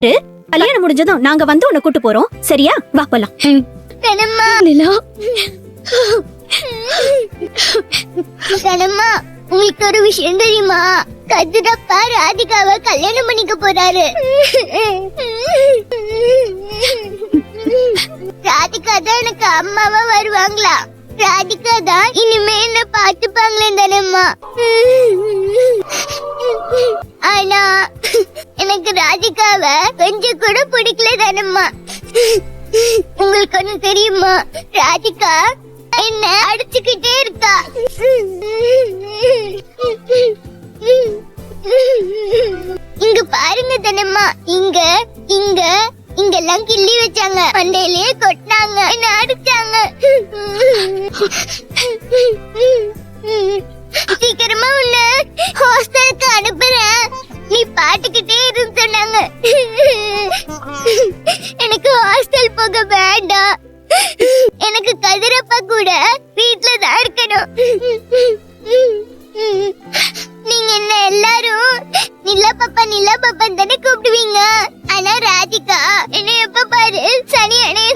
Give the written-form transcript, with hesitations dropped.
கல்யாணம் முடிஞ்சதும் நாங்க வந்து உன்னை கூட்டு போறோம். சரியா? வா போலாம். கண்ணம்மா நிலா, கண்ணம்மா, உங்களுக்கு ஒரு விஷயம் தெரியுமா? கதிரப்பா ராதிகாவை கல்யாணம் பண்ணிக்க போறாரு. ராதிகா தான் எனக்கு அம்மாவா வருவாங்களா? ராதிகா தான் இனிமே என்ன பாத்துப்பாங்களே தானம்மா. ஆனா எனக்கு ராதிகாவை கொஞ்சம் கூட பிடிக்கல தானம்மா. உங்களுக்கு ஒண்ணு தெரியுமா? ராதிகா என்ன அடிச்சுக்கிட்டே இருக்கா. இங்க பாருங்க தானம்மா, இங்க இங்க இங்கெல்லாம் கிள்ளி வச்சாங்க, மண்டையிலேயே கொட்டினாங்க, என்ன அடிச்சாங்க. சீக்கிரமா உன்னை ஹாஸ்டலுக்கு அனுப்புறேன், நீ பாட்டுக்கிட்டே இருந்து சொன்னாங்க. எனக்கு ஹாஸ்டல் போக வேண்டாம், எனக்கு கதிரப்பா கூட வீட்டுல தான் இருக்கணும். நீங்க என்ன எல்லாரும் நிலா பாப்பா தானே கூப்பிடுவீங்க. ஆனா ராதிகா என்ன எப்ப பாரு சனி அணைய